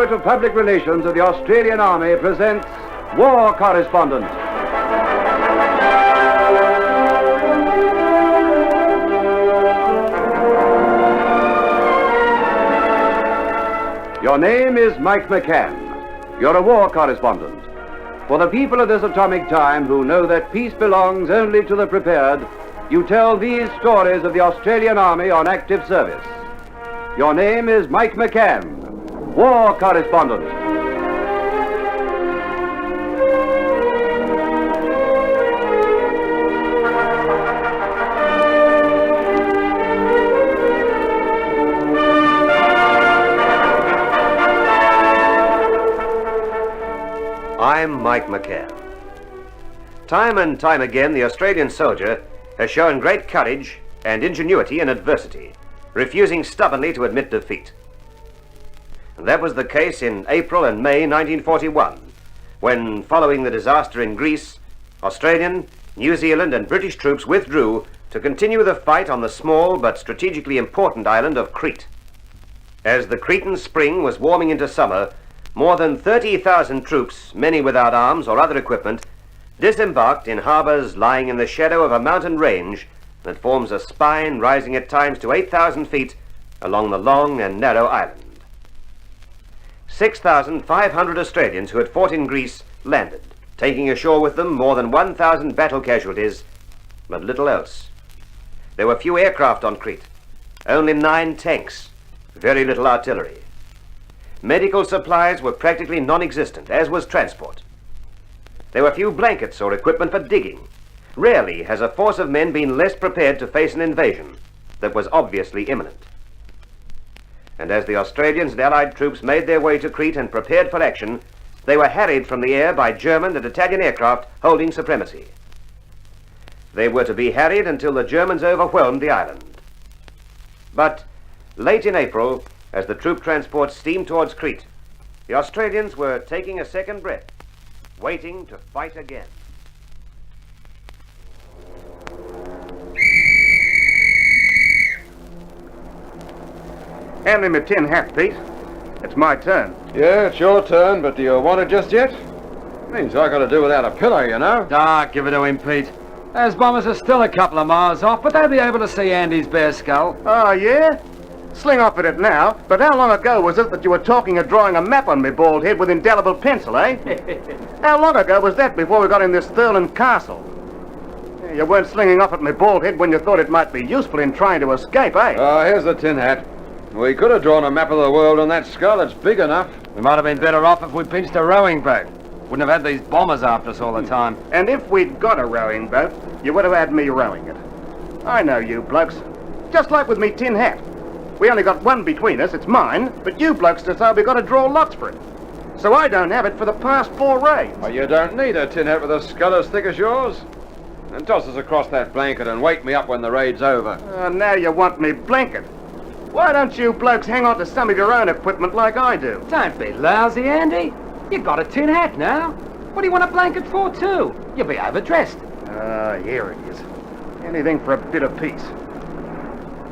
Directorate of Public Relations of the Australian Army presents War Correspondent. Your name is Mike McCann. You're a war correspondent. For the people of this atomic time who know that peace belongs only to the prepared, you tell these stories of the Australian Army on active service. Your name is Mike McCann, war correspondent. I'm Mike McCann. Time and time again, the Australian soldier has shown great courage and ingenuity in adversity, refusing stubbornly to admit defeat. And that was the case in April and May 1941, when, following the disaster in Greece, Australian, New Zealand and British troops withdrew to continue the fight on the small but strategically important island of Crete. As the Cretan spring was warming into summer, more than 30,000 troops, many without arms or other equipment, disembarked in harbors lying in the shadow of a mountain range that forms a spine rising at times to 8,000 feet along the long and narrow island. 6,500 Australians who had fought in Greece landed, taking ashore with them more than 1,000 battle casualties, but little else. There were few aircraft on Crete, only 9 tanks, very little artillery. Medical supplies were practically non-existent, as was transport. There were few blankets or equipment for digging. Rarely has a force of men been less prepared to face an invasion that was obviously imminent. And as the Australians and Allied troops made their way to Crete and prepared for action, they were harried from the air by German and Italian aircraft holding supremacy. They were to be harried until the Germans overwhelmed the island. But late in April, as the troop transports steamed towards Crete, the Australians were taking a second breath, waiting to fight again. Hand me my tin hat, Pete. It's my turn. Yeah, it's your turn, but do you want it just yet? Means I gotta do without a pillow, you know. Ah, give it to him, Pete. Those bombers are still a couple of miles off, but they'll be able to see Andy's bare skull. Oh, yeah? Sling off at it now, but how long ago was it that you were talking of drawing a map on me bald head with indelible pencil, eh? How long ago was that before we got in this Thurland castle? You weren't slinging off at me bald head when you thought it might be useful in trying to escape, eh? Here's the tin hat. We could have drawn a map of the world on that skull. It's big enough. We might have been better off if we pinched a rowing boat. Wouldn't have had these bombers after us all the time. And if we'd got a rowing boat, you would have had me rowing it. I know you blokes. Just like with me tin hat. We only got one between us, it's mine, but you blokes decide we've got to draw lots for it. So I don't have it for the past 4 raids. Well, you don't need a tin hat with a skull as thick as yours. And toss us across that blanket and wake me up when the raid's over. Now you want me blanket. Why don't you blokes hang on to some of your own equipment like I do? Don't be lousy, Andy. You got a tin hat now. What do you want a blanket for, too? You'll be overdressed. Here it is. Anything for a bit of peace.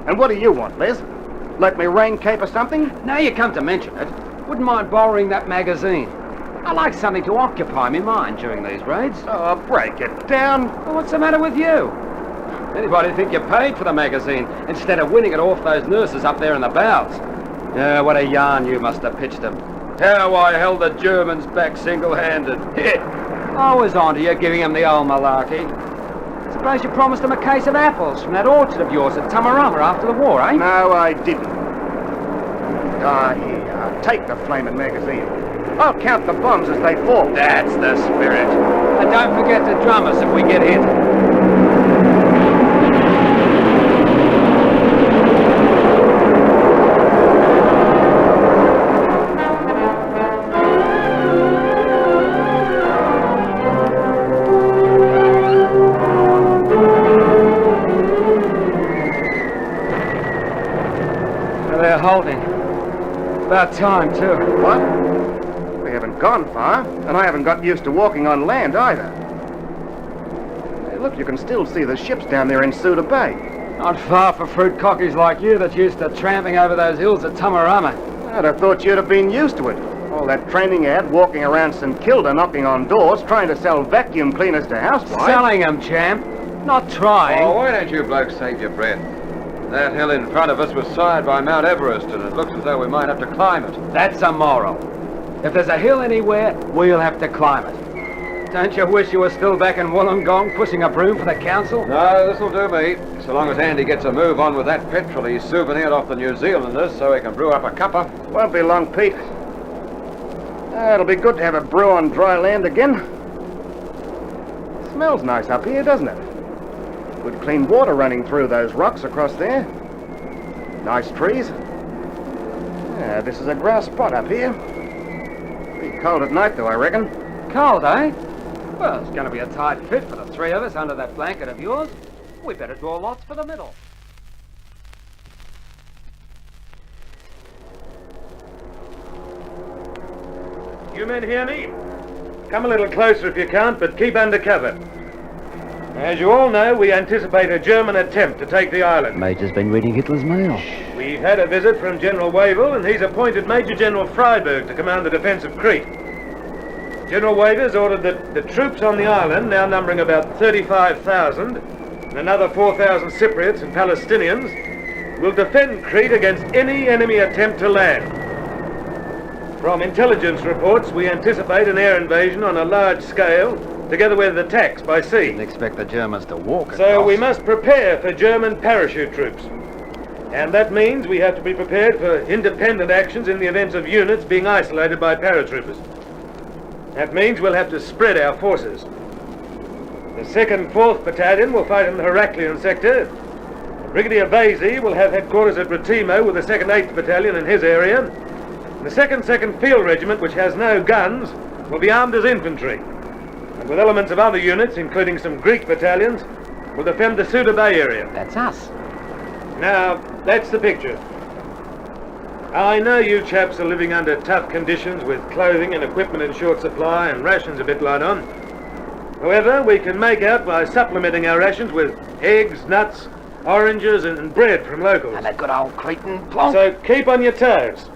And what do you want, Les? Like me rain cape or something? Now you come to mention it, wouldn't mind borrowing that magazine. I like something to occupy my mind during these raids. Oh, break it down. Well, what's the matter with you? Anybody think you paid for the magazine instead of winning it off those nurses up there in the bows? Yeah, what a yarn you must have pitched them. How I held the Germans back single-handed. I was on to you giving them the old malarkey. Suppose you promised them a case of apples from that orchard of yours at Tamarama after the war, eh? No, I didn't. Here, take the flaming magazine. I'll count the bombs as they fall. That's the spirit. And don't forget to drum us if we get hit. They're holding. About time, too. What? We haven't gone far, and I haven't got used to walking on land either. Hey, look, you can still see the ships down there in Suda Bay. Not far for fruit cockies like you that's used to tramping over those hills at Tamarama. I'd have thought you'd have been used to it. All that training you had walking around St Kilda knocking on doors trying to sell vacuum cleaners to housewives. Selling them, champ. Not trying. Oh, why don't you blokes save your breath? That hill in front of us was sired by Mount Everest, and it looks as though we might have to climb it. That's immoral. If there's a hill anywhere, we'll have to climb it. Don't you wish you were still back in Wollongong pushing a broom for the council? No, this'll do me. So long as Andy gets a move on with that petrol he's souvenired off the New Zealanders so he can brew up a cuppa. Won't be long, Pete. It'll be good to have a brew on dry land again. Smells nice up here, doesn't it? Good clean water running through those rocks across there. Nice trees. Yeah, this is a grass spot up here. Pretty cold at night, though, I reckon. Cold, eh? Well, it's going to be a tight fit for the three of us under that blanket of yours. We better draw lots for the middle. You men hear me? Come a little closer if you can't, but keep under cover. As you all know, we anticipate a German attempt to take the island. Major's been reading Hitler's mail. We've had a visit from General Wavell, and he's appointed Major General Freiberg to command the defence of Crete. General Waver's ordered that the troops on the island, now numbering about 35,000, and another 4,000 Cypriots and Palestinians, will defend Crete against any enemy attempt to land. From intelligence reports, we anticipate an air invasion on a large scale, together with attacks by sea. Didn't expect the Germans to walk So across. we must prepare for German parachute troops. And that means we have to be prepared for independent actions in the event of units being isolated by paratroopers. That means we'll have to spread our forces. The 2nd 4th Battalion will fight in the Heraklion sector. Brigadier Vasey will have headquarters at Retimo with the 2nd 8th Battalion in his area. The 2nd Field Regiment, which has no guns, will be armed as infantry. And with elements of other units, including some Greek battalions, will defend the Suda Bay area. That's us. Now, that's the picture. I know you chaps are living under tough conditions with clothing and equipment in short supply and rations a bit light on. However, we can make out by supplementing our rations with eggs, nuts, oranges and bread from locals. And that good old Cretan plonk. So keep on your toes.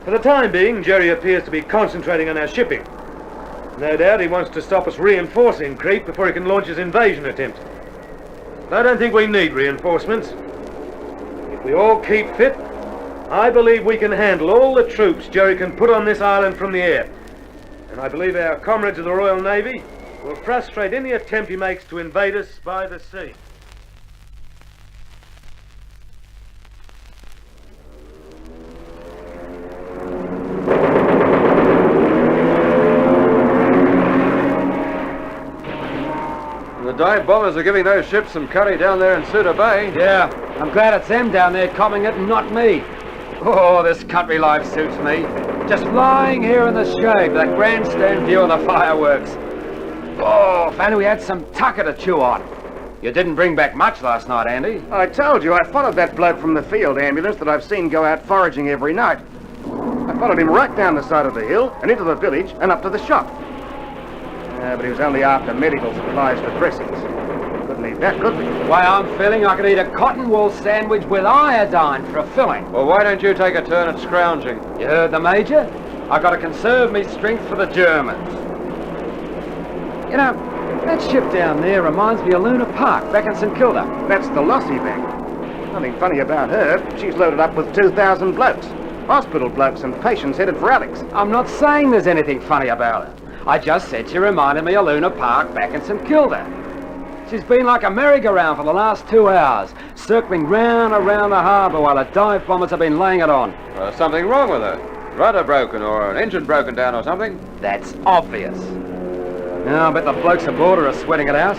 For the time being, Jerry appears to be concentrating on our shipping. No doubt he wants to stop us reinforcing Crete before he can launch his invasion attempt. But I don't think we need reinforcements. If we all keep fit, I believe we can handle all the troops Jerry can put on this island from the air. And I believe our comrades of the Royal Navy will frustrate any attempt he makes to invade us by the sea. The dive bombers are giving those ships some curry down there in Suda Bay. Yeah, I'm glad it's them down there copping it and not me. Oh, this country life suits me. Just lying here in the shade, that grandstand view of the fireworks. Oh, if only we had some tucker to chew on. You didn't bring back much last night, Andy. I told you, I followed that bloke from the field ambulance that I've seen go out foraging every night. I followed him right down the side of the hill and into the village and up to the shop. But he was only after medical supplies for dressings. Couldn't eat that, could we? Why, I'm feeling I could eat a cotton wool sandwich with iodine for a filling. Well, why don't you take a turn at scrounging? You heard the Major? I got to conserve me strength for the Germans. You know, that ship down there reminds me of Luna Park back in St Kilda. That's the Lossy bank. Nothing funny about her. She's loaded up with 2,000 blokes. Hospital blokes and patients headed for Alex. I'm not saying there's anything funny about her. I just said she reminded me of Luna Park back in St Kilda. She's been like a merry-go-round for the last 2 hours, circling round around the harbour while the dive bombers have been laying it on. Something wrong with her? Rudder broken or an engine broken down or something? That's obvious. Now, I bet the blokes aboard her are sweating it out.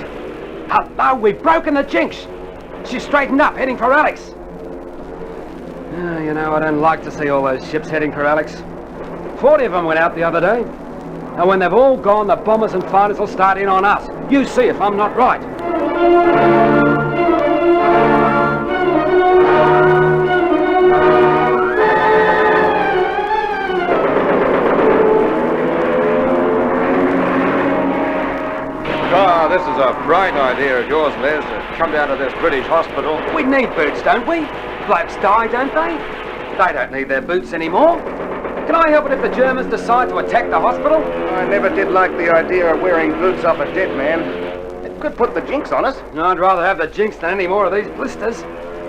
Oh, no, we've broken the jinx. She's straightened up, heading for Alex. You know, I don't like to see all those ships heading for Alex. 40 of them went out the other day. And when they've all gone, the bombers and fighters will start in on us. You see if I'm not right. This is a bright idea of yours, Les, to come down to this British hospital. We need boots, don't we? Blokes die, don't they? They don't need their boots anymore. Can I help it if the Germans decide to attack the hospital? I never did like the idea of wearing boots off a dead man. It could put the jinx on us. I'd rather have the jinx than any more of these blisters.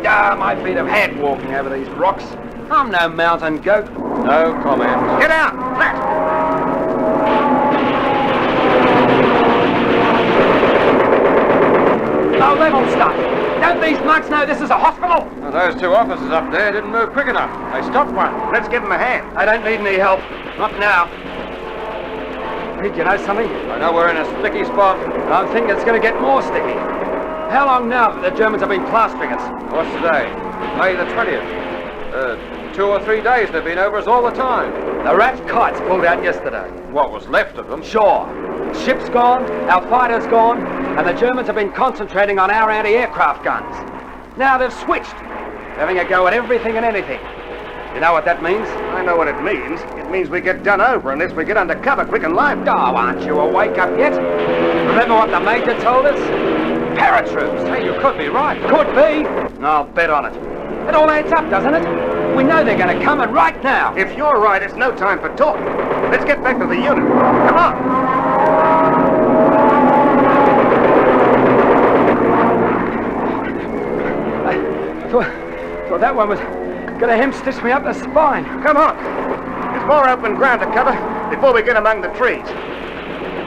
Ah, my feet have had walking over these rocks. I'm no mountain goat. No comment. Get out! Flat! No level stuff. Don't these mugs know this is a hospital? Well, those two officers up there didn't move quick enough. They stopped one. Let's give him a hand. I don't need any help. Not now. Pete, you know something? I know we're in a sticky spot. I'm thinking it's going to get more sticky. How long now that the Germans have been plastering us? What's today? May the 20th. 2 or 3 days they've been over us all the time. The rat kites pulled out yesterday. What was left of them? Sure. Ship's gone, our fighters gone, and the Germans have been concentrating on our anti-aircraft guns. Now they've switched, having a go at everything and anything. You know what that means? I know what it means. It means we get done over unless we get under cover quick and lively. Oh, aren't you awake up yet? Remember what the Major told us? Paratroops. Hey, you could be right. Could be. I'll bet on it. It all adds up, doesn't it? We know they're going to come, and right now. If you're right, it's no time for talk. Let's get back to the unit. Come on. I thought that one was going to hem-stitch me up the spine. Come on. There's more open ground to cover before we get among the trees.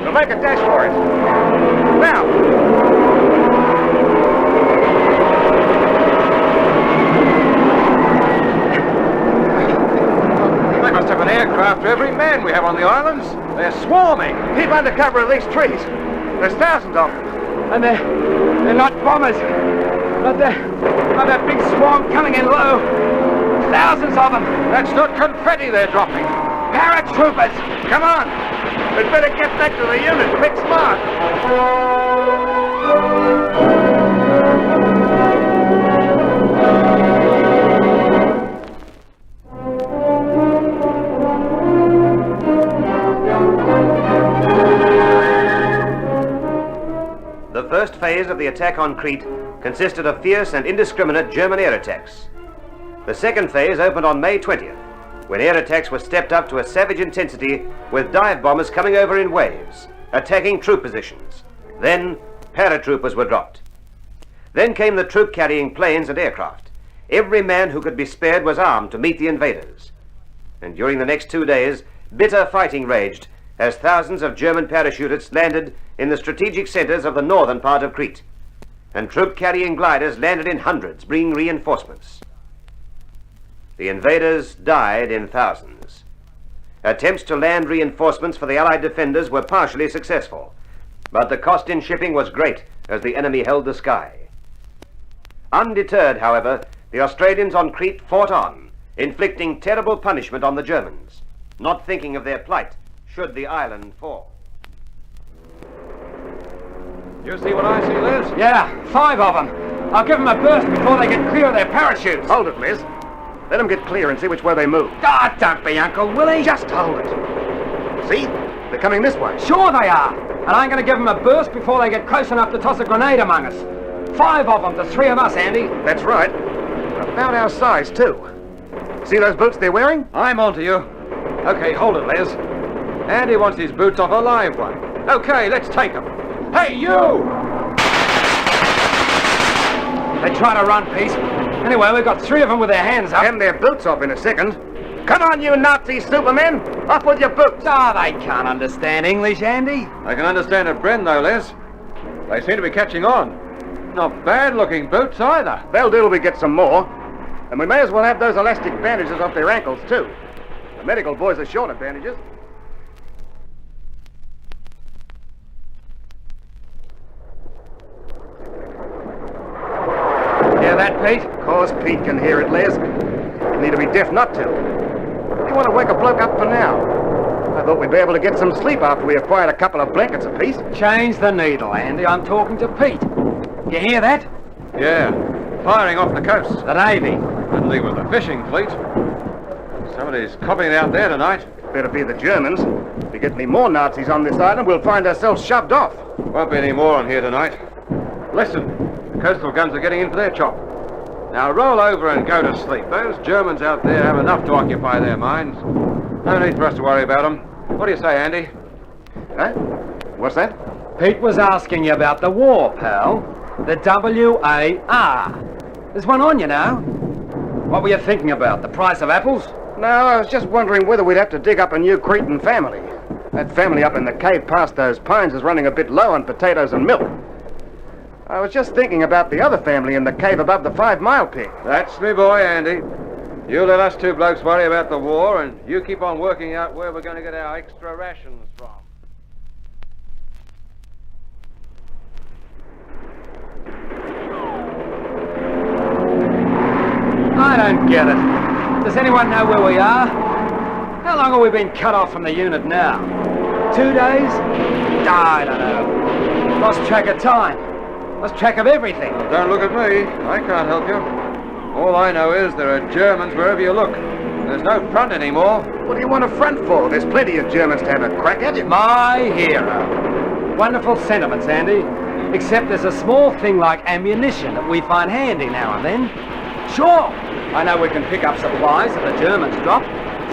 We'll make a dash for it. Now. They must have an aircraft for every man we have on the islands. They're swarming. Keep under cover of these trees. There's thousands of them. And they're not bombers. Not that big swarm coming in low. Thousands of them. That's not confetti they're dropping. Paratroopers. Come on. We'd better get back to the unit. Quick, smart. The first phase of the attack on Crete consisted of fierce and indiscriminate German air attacks. The second phase opened on May 20th, when air attacks were stepped up to a savage intensity with dive bombers coming over in waves, attacking troop positions. Then, paratroopers were dropped. Then came the troop-carrying planes and aircraft. Every man who could be spared was armed to meet the invaders. And during the next 2 days, bitter fighting raged as thousands of German parachutists landed in the strategic centers of the northern part of Crete, and troop-carrying gliders landed in hundreds, bringing reinforcements. The invaders died in thousands. Attempts to land reinforcements for the Allied defenders were partially successful, but the cost in shipping was great as the enemy held the sky. Undeterred, however, the Australians on Crete fought on, inflicting terrible punishment on the Germans, not thinking of their plight should the island fall. You see what I see, Liz? Yeah, 5 of them. I'll give them a burst before they get clear of their parachutes. Hold it, Liz. Let them get clear and see which way they move. Ah, don't be Uncle Willie. Just hold it. See? They're coming this way. Sure they are. And I'm going to give them a burst before they get close enough to toss a grenade among us. 5 of them to 3 of us, Andy. That's right. About our size, too. See those boots they're wearing? I'm on to you. Okay, hold it, Liz. Andy wants his boots off a live one. Okay, let's take them. Hey, you! They try to run, Pete. Anyway, we've got 3 of them with their hands up. And their boots off in a second. Come on, you Nazi supermen! Off with your boots! Ah, they can't understand English, Andy. I can understand a Bren, though, Liz. They seem to be catching on. Not bad-looking boots, either. They'll do till we get some more. And we may as well have those elastic bandages off their ankles, too. The medical boys are short of bandages. Hear that, Pete? Of course Pete can hear it, Liz. You need to be deaf not to. You want to wake a bloke up for now. I thought we'd be able to get some sleep after we acquired a couple of blankets apiece. Change the needle, Andy. I'm talking to Pete. You hear that? Yeah, firing off the coast. The Navy. And leave with the fishing fleet. Somebody's copying out there tonight. Better be the Germans. If we get any more Nazis on this island, we'll find ourselves shoved off. Won't be any more on here tonight. Listen, the coastal guns are getting in for their chop. Now roll over and go to sleep. Those Germans out there have enough to occupy their minds. No need for us to worry about them. What do you say, Andy? Huh? What's that? Pete was asking you about the war, pal. The WAR. There's one on, you know. What were you thinking about? The price of apples? No, I was just wondering whether we'd have to dig up a new Cretan family. That family up in the cave past those pines is running a bit low on potatoes and milk. I was just thinking about the other family in the cave above the 5 Mile pit. That's me boy, Andy. You let us two blokes worry about the war, and you keep on working out where we're going to get our extra rations from. I don't get it. Does anyone know where we are? How long have we been cut off from the unit now? 2 days? I don't know. Lost track of time. Lost track of everything. Well, don't look at me. I can't help you. All I know is there are Germans wherever you look. There's no front anymore. What do you want a front for? There's plenty of Germans to have a crack at you. My hero. Wonderful sentiments, Andy. Except there's a small thing like ammunition that we find handy now and then. Sure, I know we can pick up supplies that the Germans drop.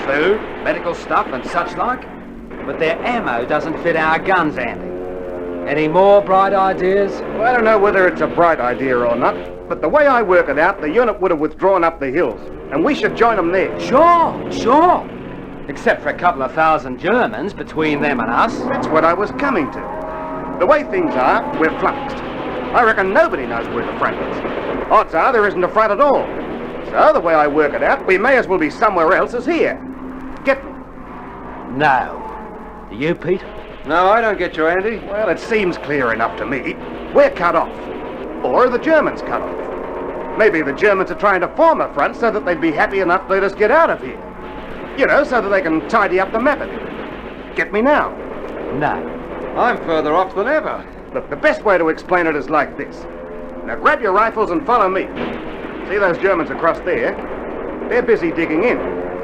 Food, medical stuff and such like. But their ammo doesn't fit our guns, Andy. Any more bright ideas? Well, I don't know whether it's a bright idea or not, but the way I work it out, the unit would have withdrawn up the hills, and we should join them there. Sure. Except for a couple of thousand Germans between them and us. That's what I was coming to. The way things are, we're flummoxed. I reckon nobody knows where the front is. Odds are there isn't a front at all. So the way I work it out, we may as well be somewhere else as here. Get me? No. Do you, Pete? No, I don't get you, Andy. Well, it seems clear enough to me. We're cut off. Or are the Germans cut off? Maybe the Germans are trying to form a front so that they'd be happy enough to let us get out of here. You know, so that they can tidy up the map a bit. Get me now? No. I'm further off than ever. Look, the best way to explain it is like this. Now grab your rifles and follow me. See those Germans across there? They're busy digging in.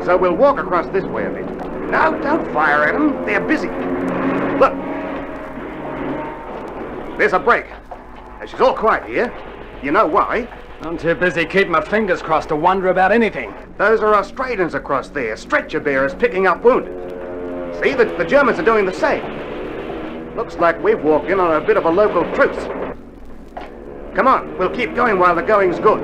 So we'll walk across this way a bit. No, don't fire at them. They're busy. Look. There's a break. Now, she's all quiet here. You know why? I'm too busy keeping my fingers crossed to wonder about anything. Those are Australians across there, stretcher bearers picking up wounded. See, the Germans are doing the same. Looks like we've walked in on a bit of a local truce. Come on, we'll keep going while the going's good.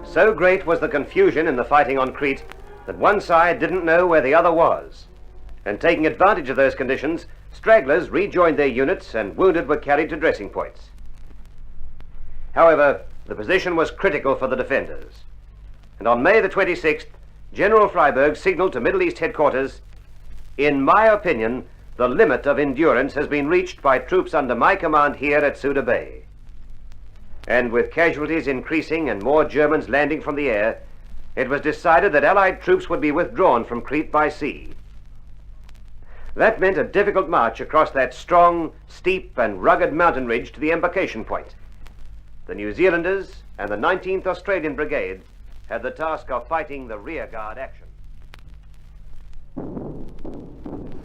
So great was the confusion in the fighting on Crete that one side didn't know where the other was. And taking advantage of those conditions, stragglers rejoined their units and wounded were carried to dressing points. However, the position was critical for the defenders. And on May the 26th, General Freiberg signaled to Middle East headquarters, "In my opinion, the limit of endurance has been reached by troops under my command here at Suda Bay." And with casualties increasing and more Germans landing from the air, it was decided that Allied troops would be withdrawn from Crete by sea. That meant a difficult march across that strong, steep and rugged mountain ridge to the embarkation point. The New Zealanders and the 19th Australian Brigade had the task of fighting the rearguard action.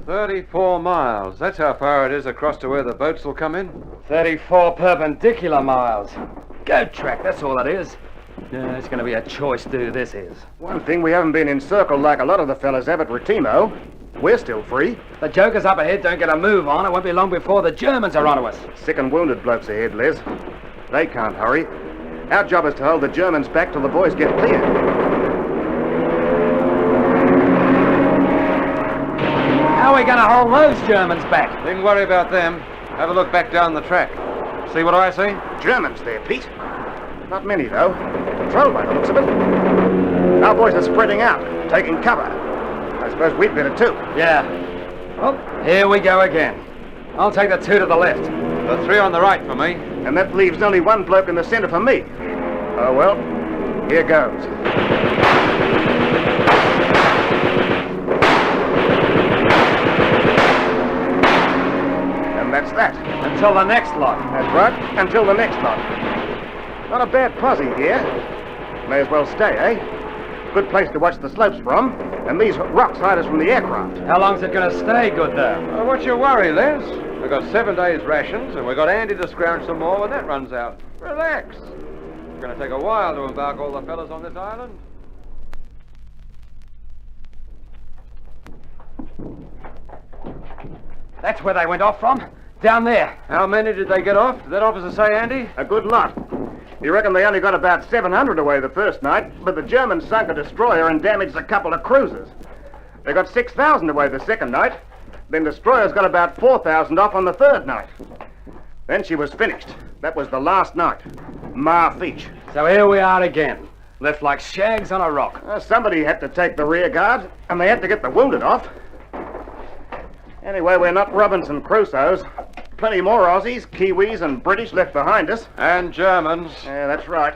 34 miles. That's how far it is across to where the boats will come in. 34 perpendicular miles. Goat track, that's all it is. Yeah, it's going to be a choice do, this is. One thing, we haven't been encircled like a lot of the fellas have at Retimo. We're still free. The jokers up ahead don't get a move on. It won't be long before the Germans are onto us. Sick and wounded blokes ahead, Les. They can't hurry. Our job is to hold the Germans back till the boys get clear. How are we going to hold those Germans back? Needn't worry about them. Have a look back down the track. See what I see? Germans there, Pete. Not many, though. Patrol by the looks of it. Our boys are spreading out, taking cover. I suppose we'd better too. Yeah. Well, here we go again. I'll take the 2 to the left. The 3 on the right for me. And that leaves only one bloke in the centre for me. Oh, well, here goes. And that's that. Until the next lot. That's right, until the next lot. Not a bad posse here. May as well stay, eh? Good place to watch the slopes from. And these rocks hide us from the aircraft. How long's it going to stay good, though? What's your worry, Les? We've got 7 days' rations, and we've got Andy to scrounge some more when that runs out. Relax. It's going to take a while to embark all the fellas on this island. That's where they went off from. Down there. How many did they get off? Did that officer say, Andy? A good lot. You reckon they only got about 700 away the first night, but the Germans sunk a destroyer and damaged a couple of cruisers. They got 6,000 away the second night. Then destroyers got about 4,000 off on the third night. Then she was finished. That was the last night. Marfeach. So here we are again. Left like shags on a rock. Somebody had to take the rear guard, and they had to get the wounded off. Anyway, we're not Robinson Crusoes. Plenty more Aussies, Kiwis, and British left behind us. And Germans. Yeah, that's right.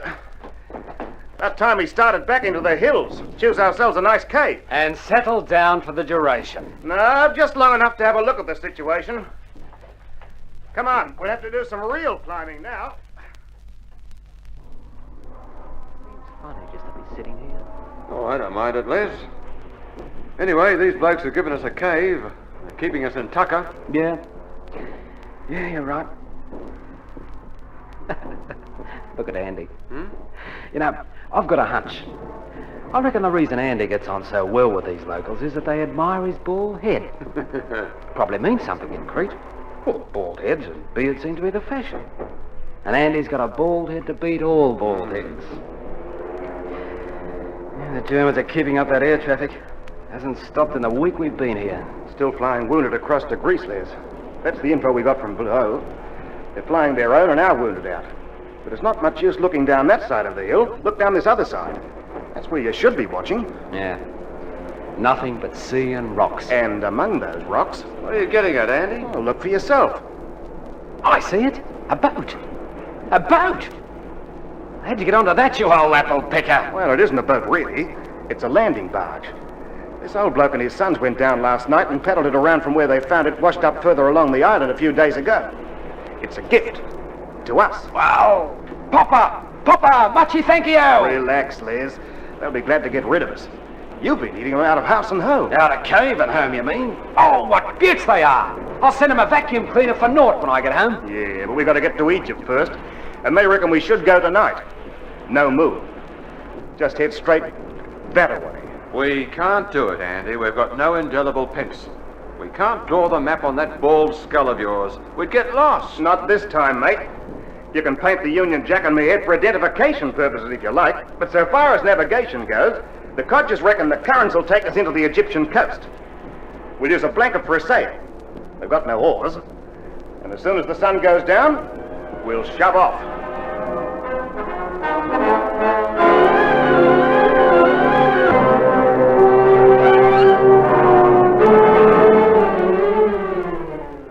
That time we started back into the hills. Choose ourselves a nice cave. And settled down for the duration. No, just long enough to have a look at the situation. Come on, we'll have to do some real climbing now. It's funny just to be sitting here. Oh, I don't mind it, Les. Anyway, these blokes have given us a cave. They're keeping us in tucker. Yeah. Yeah, you're right. Look at Andy. You know, I've got a hunch. I reckon the reason Andy gets on so well with these locals is that they admire his bald head. Probably means something in Crete. Well, bald heads and beards seem to be the fashion. And Andy's got a bald head to beat all bald heads. Yeah, the Germans are keeping up that air traffic. Hasn't stopped in the week we've been here. Still flying wounded across to Greece, Les. That's the info we got from below. They're flying their own and our wounded out. But it's not much use looking down that side of the hill. Look down this other side. That's where you should be watching. Yeah. Nothing but sea and rocks. And among those rocks... What are you getting at, Andy? Oh, look for yourself. I see it. A boat. A boat! How'd you get onto that, you old apple picker? Well, it isn't a boat, really. It's a landing barge. This old bloke and his sons went down last night and paddled it around from where they found it washed up further along the island a few days ago. It's a gift. To us. Wow! Papa! Papa! Muchy thank you! Relax, Les. They'll be glad to get rid of us. You've been eating them out of house and home. Out of cave and home, you mean? Oh, what beauts they are! I'll send them a vacuum cleaner for naught when I get home. Yeah, but we got to get to Egypt first. And they reckon we should go tonight. No move. Just head straight that way. We can't do it, Andy. We've got no indelible pencil. We can't draw the map on that bald skull of yours. We'd get lost. Not this time, mate. You can paint the Union Jack on my head for identification purposes if you like, but so far as navigation goes, the codgers reckon the currents will take us into the Egyptian coast. We'll use a blanket for a sail. They've got no oars. And as soon as the sun goes down, we'll shove off.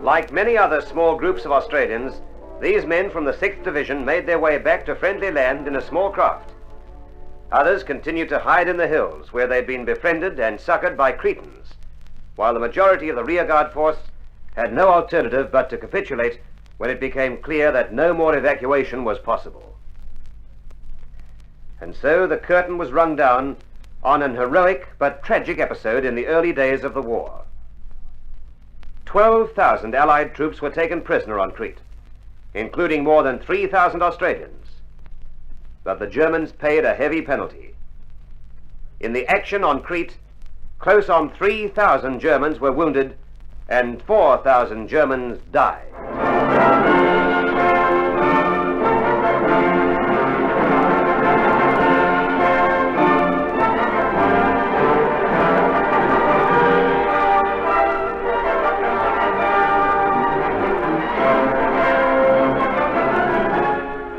Like many other small groups of Australians, these men from the 6th Division made their way back to friendly land in a small craft. Others continued to hide in the hills where they'd been befriended and succored by Cretans, while the majority of the rearguard force had no alternative but to capitulate when it became clear that no more evacuation was possible. And so the curtain was rung down on an heroic but tragic episode in the early days of the war. 12,000 Allied troops were taken prisoner on Crete, including more than 3,000 Australians. But the Germans paid a heavy penalty. In the action on Crete, close on 3,000 Germans were wounded and 4,000 Germans died.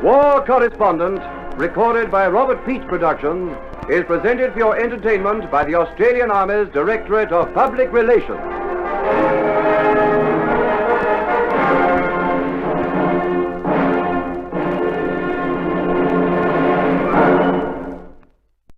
War Correspondent, recorded by Robert Peach Productions, is presented for your entertainment by the Australian Army's Directorate of Public Relations.